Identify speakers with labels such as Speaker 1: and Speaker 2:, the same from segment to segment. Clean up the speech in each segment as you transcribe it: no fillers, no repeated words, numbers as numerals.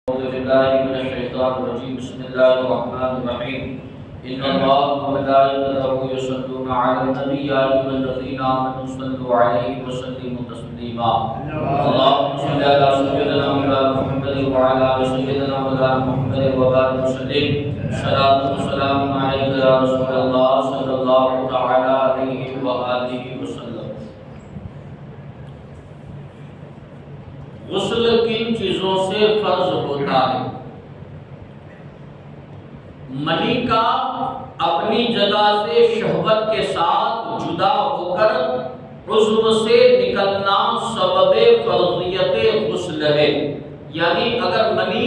Speaker 1: أعوذ بالله من الشيطان الرجيم بسم الله الرحمن الرحيم إن الله وملائكته يصلون على النبي يا أيها الذين آمنوا صلوا عليه وسلموا تسليما اللهم صل على سيدنا مولانا محمد وعلى آل سيدنا مولانا محمد وبارك وسلم صلاة وسلام عليك يا رسول الله صلى الله تعالى عليه وآله وسلم. غسل کن چیزوں سے فرض ہوتا ہے؟ منی کا اپنی جگہ سے شہوت کے ساتھ جدا ہو کر عضو سے نکلنا سبب فرضیت غسل ہے. یعنی اگر منی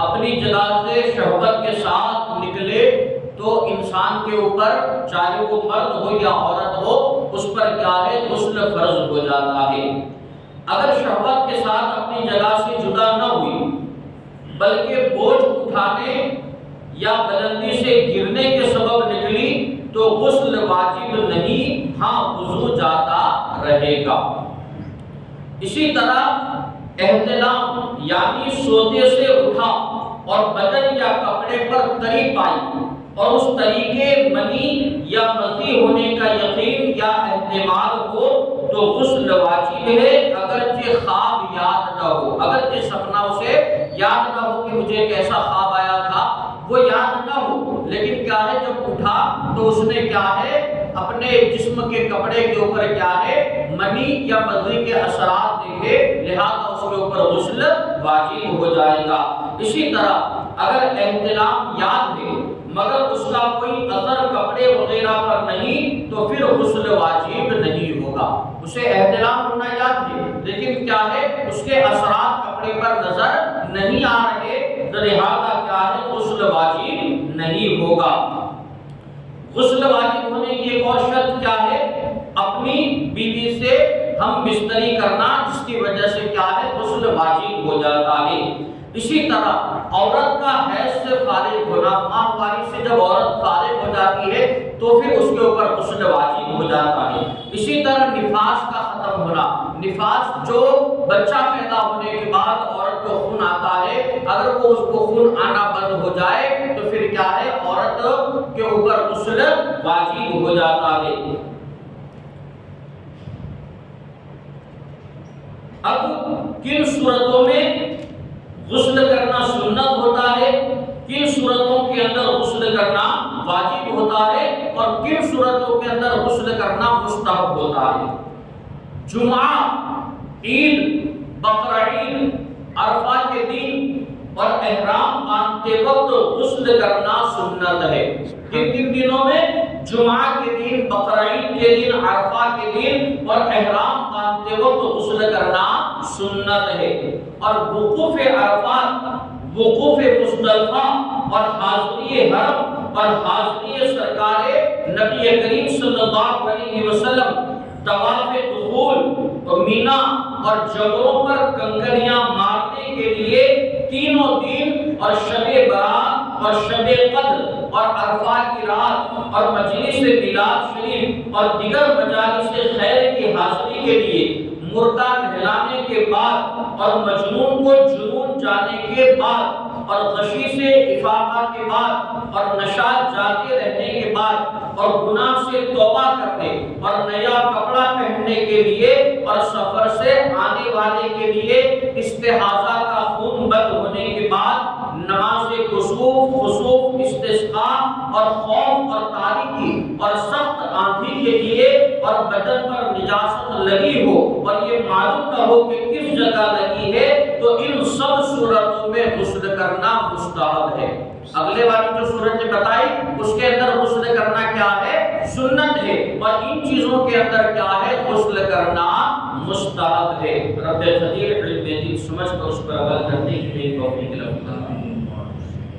Speaker 1: اپنی جگہ سے شہوت کے ساتھ نکلے تو انسان کے اوپر چاہے وہ مرد ہو یا عورت ہو اس پر کیا ہے؟ غسل فرض ہو جاتا ہے. اگر شہوت کے ساتھ اپنی جگہ سے جدا نہ ہوئی بلکہ بوجھ اٹھانے یا بلندی سے گرنے کے سبب نکلی تو غسل واجب نہیں، ہاں وضو جاتا رہے گا. اسی طرح احتلام یعنی سوتے سے اٹھا اور بدن یا کپڑے پر تری پائی اور اس طریقے منی یا مزی ہونے کا یقین یا احتمال ہو تو غسل واجب ہے، اگرچہ خواب یاد نہ ہو. اگرچہ سپنا اسے یاد نہ ہو کہ مجھے کیسا خواب آیا تھا، وہ یاد نہ ہو، لیکن کیا ہے جب اٹھا تو اس نے کیا ہے اپنے جسم کے کپڑے کے اوپر کیا ہے منی یا مزی کے اثرات دیکھے، لہذا اس کے اوپر غسل واجب ہو جائے گا. اسی طرح اگر احتلام یاد ہے مگر اس کا کوئی اثر کپڑے وغیرہ پر نہیں تو پھر غسل واجب نہیں ہوگا. اسے احتلام ہونا یاد ہے لیکن کیا ہے اس کے اثرات کپڑے پر نظر نہیں آ رہے تو لہذا کیا ہے غسل واجب نہیں ہوگا. غسل واجب ہونے کی ایک اور شرط کیا ہے؟ اپنی بیوی سے ہم بستری کرنا، جس کی وجہ سے کیا ہے غسل واجب ہو جاتا ہے. اسی طرح عورت کا حیض سے فارغ ہونا، ماہواری سے جب عورت فارغ ہو جاتی ہے تو پھر اس کے اوپر غسل واجب ہو جاتا ہے. اسی طرح نفاس کا ختم ہونا، نفاس جو بچہ پیدا ہونے کے بعد عورت کو خون آتا ہے، اگر وہ اس کو خون آنا بند ہو جائے تو پھر کیا ہے عورت کے اوپر غسل واجب ہو جاتا ہے. اب کن صورتوں میں غسل کرنا سنت ہوتا ہے، کن صورتوں کے اندر غسل کرنا واجب ہوتا ہے اور کن صورتوں کے اندر غسل کرنا مستحب ہوتا ہے؟ جمعہ، عید، بقرعید، عرفہ کے دن اور احرام باندھتے وقت غسل کرنا سنت ہے. کن کن دنوں میں؟ جمعہ کے دن، بقرعید کے دن، عرفہ کے دن اور احرام باندھتے وقت غسل کرنا سنت ہے. اور وقوف عرفات، وقوف مزدلفہ اور حاضری حرم اور حاضری سرکار نبی کریم صلی اللہ علیہ وسلم، طواف دخول، مینا اور جمروں پر کنکریاں مارنے کے لیے تینوں دن اور شب برات اور شب قدر اور عرفہ کی رات اور مجلس میلاد شریف اور دیگر مجالس خیر کی حاضری کے لیے مردہ نہلانے کے بعد اور مجنون کو جنون جانے کے بعد اور غشی سے افاقہ کے بعد اور نشاط جاتے رہنے کے بعد اور گناہ سے توبہ کرنے اور نیا کپڑا پہننے کے لیے اور سفر سے آنے والے کے لیے استحاضہ کا خون بند ہونے کے بعد نماز کسوف، خسوف، استسقاء اور خوف اور تاریکی اور سخت آندھی کے لیے اور بدن پر نجاست لگی ہو اور یہ معلوم نہ ہو کہ کس جگہ لگی ہے تو ان سب صورتوں میں غسل کرنا مستحب ہے. اگلے والی جو صورت بتائی اس کے اندر غسل کرنا کیا ہے؟ سنت ہے، اور ان چیزوں کے اندر کیا ہے؟ غسل کرنا مستحب ہے. رب قدیر علم دین سمجھ کر اس پر عمل کرنے کی توفیق عطا فرمائے.